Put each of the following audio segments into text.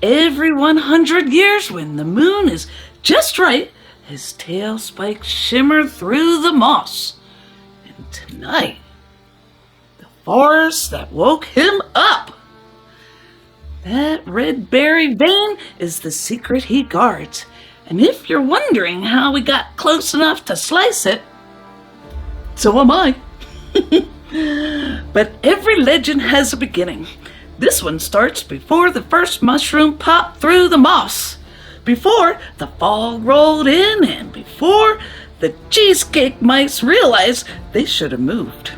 Every 100 years, when the moon is just right, his tail spikes shimmer through the moss. And tonight, the forest that woke him up. That red berry vein is the secret he guards. And if you're wondering how we got close enough to slice it, so am I. But every legend has a beginning. This one starts before the first mushroom popped through the moss, before the fog rolled in, and before the cheesecake mice realized they should have moved.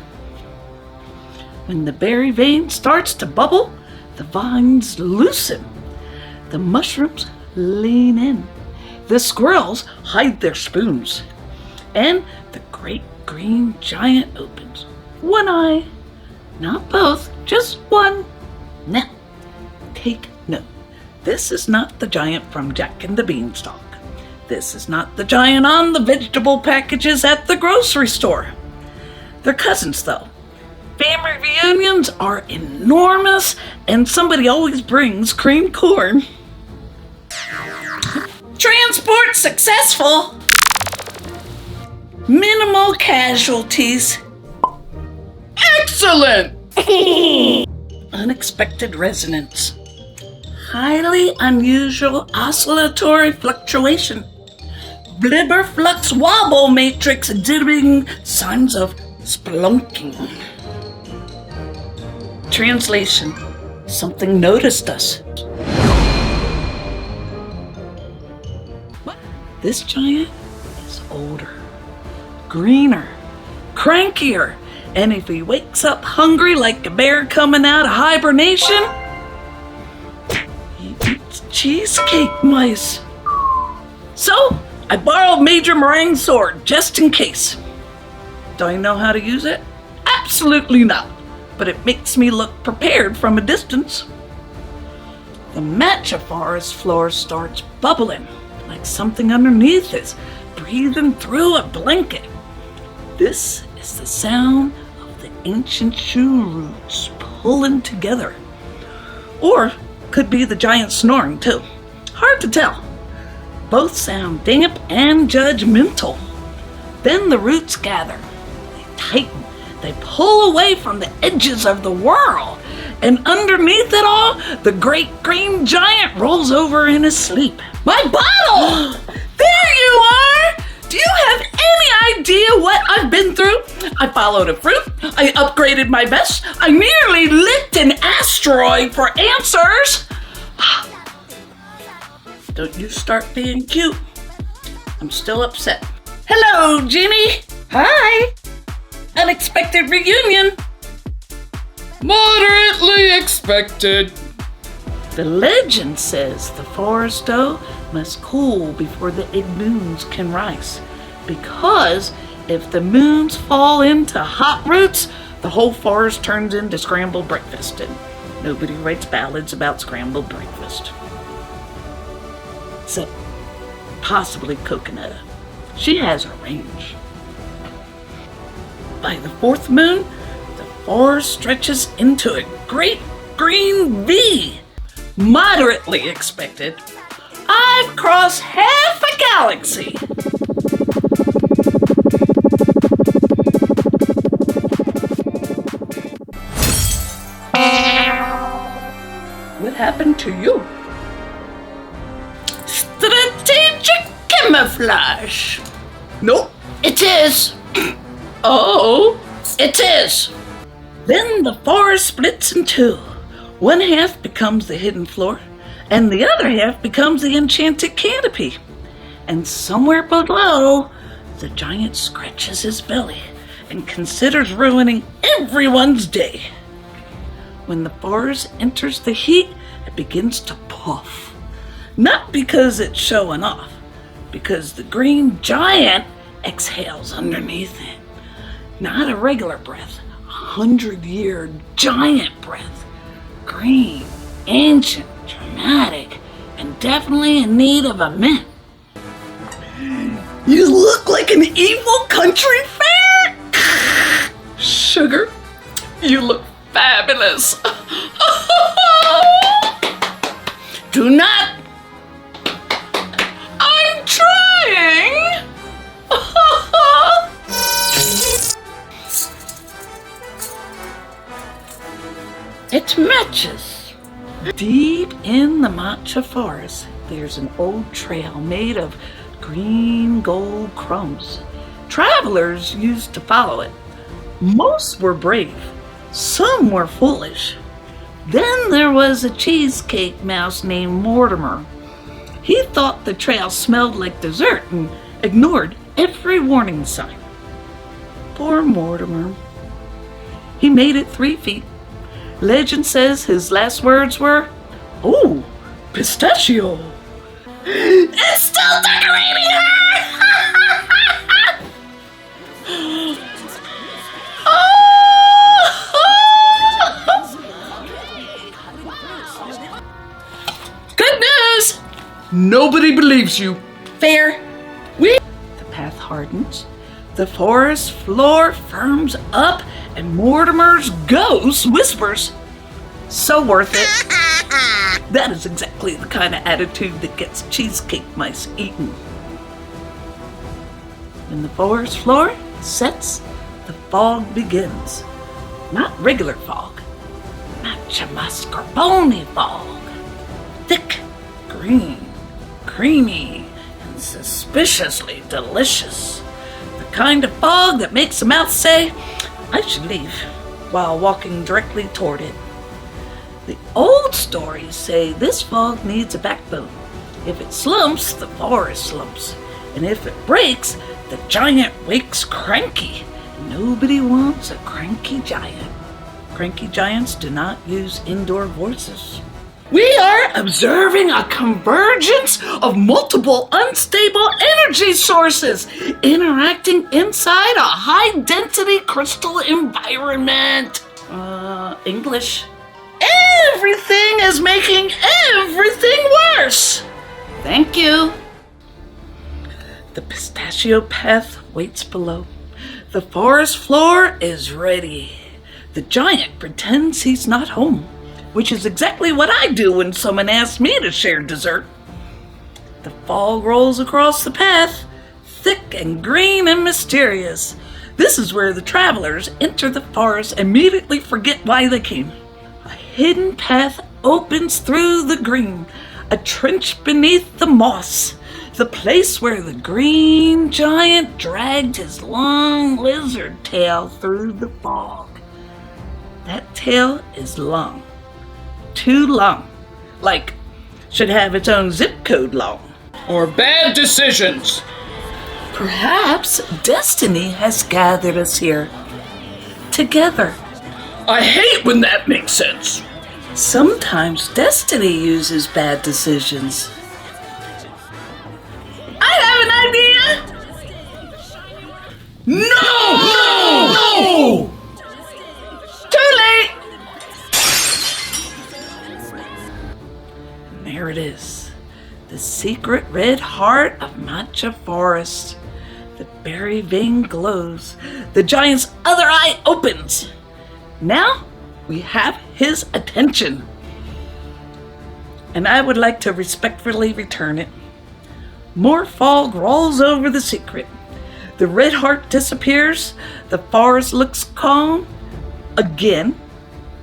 When the berry vein starts to bubble, the vines loosen, the mushrooms lean in, the squirrels hide their spoons, and the great green giant opens one eye, not both, just one. Now, take note. This is not the giant from Jack and the Beanstalk. This is not the giant on the vegetable packages at the grocery store. They're cousins, though. Family reunions are enormous, and somebody always brings creamed corn. Transport successful. Minimal casualties. Excellent! Unexpected resonance. Highly unusual oscillatory fluctuation. Blibber flux wobble matrix exhibiting signs of splunking. Translation. Something noticed us. This giant is older, greener, crankier, and if he wakes up hungry like a bear coming out of hibernation, he eats cheesecake mice. So, I borrowed Major Meringue's sword just in case. Do I know how to use it? Absolutely not, but it makes me look prepared from a distance. The matcha forest floor starts bubbling like something underneath is breathing through a blanket. This is the sound of the ancient shoe roots pulling together. Or could be the giant snoring too. Hard to tell. Both sound damp and judgmental. Then the roots gather. They tighten. They pull away from the edges of the world. And underneath it all, the great green giant rolls over in his sleep. My bottle! There you are! Do you have any idea what I've been through? I followed a fruit. I upgraded my vest. I nearly licked an asteroid for answers. Don't you start being cute. I'm still upset. Hello, Jenny. Hi. Unexpected reunion. Moderately expected. The legend says the forest dough must cool before the egg moons can rise, because if the moons fall into hot roots, the whole forest turns into scrambled breakfast, and nobody writes ballads about scrambled breakfast. Except possibly Coconut. She has a range. By the fourth moon, the forest stretches into a great green V. Moderately expected. I've crossed half a galaxy. What happened to you? Strategic camouflage. Nope, it is. Oh, it is. Then the forest splits in two. One half becomes the hidden floor, and the other half becomes the enchanted canopy. And somewhere below, the giant scratches his belly and considers ruining everyone's day. When the forest enters the heat, it begins to puff. Not because it's showing off, because the green giant exhales underneath it. Not a regular breath, 100-year giant breath. Green, ancient, dramatic, and definitely in need of a mint. You look like an evil country fair! Sugar, you look fabulous. Do not! I'm trying! It's matches. Deep in the matcha forest, there's an old trail made of green gold crumbs. Travelers used to follow it. Most were brave, some were foolish. Then there was a cheesecake mouse named Mortimer. He thought the trail smelled like dessert and ignored every warning sign. Poor Mortimer. He made it 3 feet. Legend says his last words were, "Oh, pistachio." It's still decorating her! Good news! Nobody believes you. Fair. The path hardens, the forest floor firms up, and Mortimer's ghost whispers, "So worth it." That is exactly the kind of attitude that gets cheesecake mice eaten. When the forest floor sets, the fog begins. Not regular fog, Matcha Mascarpone fog. Thick, green, creamy, and suspiciously delicious. The kind of fog that makes the mouth say, "I should leave," while walking directly toward it. The old stories say this fog needs a backbone. If it slumps, the forest slumps. And if it breaks, the giant wakes cranky. Nobody wants a cranky giant. Cranky giants do not use indoor voices. We are observing a convergence of multiple unstable energy sources interacting inside a high-density crystal environment. English. Everything is making everything worse. Thank you. The pistachio path waits below. The forest floor is ready. The giant pretends he's not home, which is exactly what I do when someone asks me to share dessert. The fog rolls across the path, thick and green and mysterious. This is where the travelers enter the forest and immediately forget why they came. A hidden path opens through the green, a trench beneath the moss, the place where the green giant dragged his long lizard tail through the fog. That tail is long. Too long. Like, should have its own zip code long. Or bad decisions. Perhaps destiny has gathered us here. Together. I hate when that makes sense. Sometimes destiny uses bad decisions. I have an idea! No! No! Too late! And there it is. The secret red heart of Matcha Forest. The berry vein glows. The giant's other eye opens. Now we have his attention. And I would like to respectfully return it. More fog rolls over the secret. The red heart disappears. The forest looks calm again.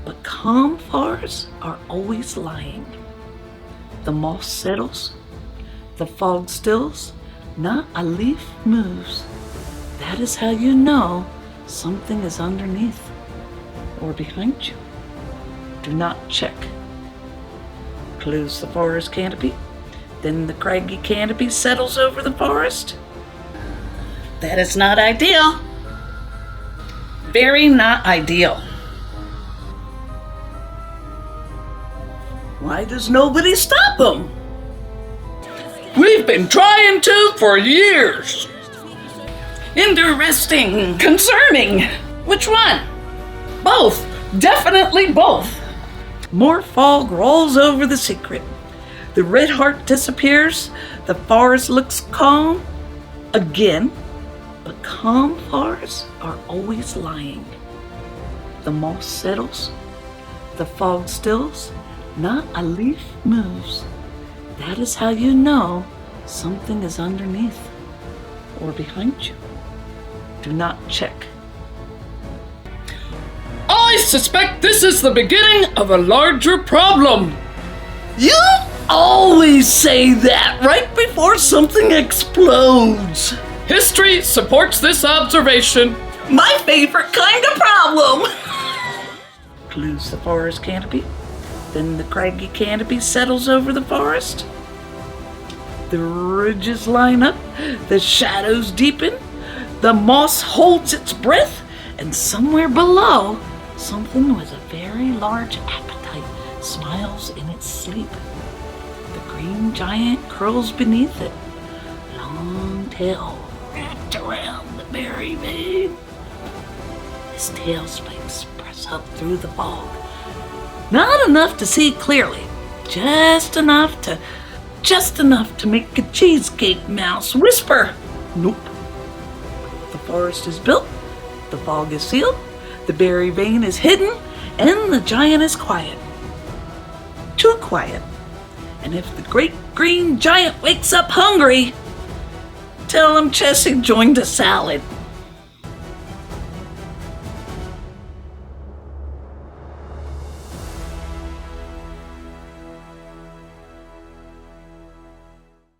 But calm forests are always lying. The moss settles. The fog stills. Not a leaf moves. That is how you know something is underneath or behind you. Do not check. Close the forest canopy. Then the craggy canopy settles over the forest. That is not ideal. Very not ideal. Why does nobody stop them? We've been trying to for years. Interesting. Concerning. Which one? Both. Definitely both. More fog rolls over the secret. The red heart disappears. The forest looks calm again. But calm forests are always lying. The moss settles. The fog stills. Not a leaf moves. That is how you know something is underneath or behind you. Do not check. I suspect this is the beginning of a larger problem. You always say that right before something explodes. History supports this observation. My favorite kind of problem. Lose the forest canopy. Then the craggy canopy settles over the forest. The ridges line up. The shadows deepen. The moss holds its breath. And somewhere below, something with a very large appetite smiles in its sleep. The green giant curls beneath it. Long tail wrapped around the berry vein. His tail spikes press up through the fog. Not enough to see clearly, just enough to make a cheesecake mouse whisper. Nope. The forest is built, the fog is sealed, the berry vein is hidden, and the giant is quiet. Too quiet. And if the great green giant wakes up hungry, tell him Chessie joined a salad.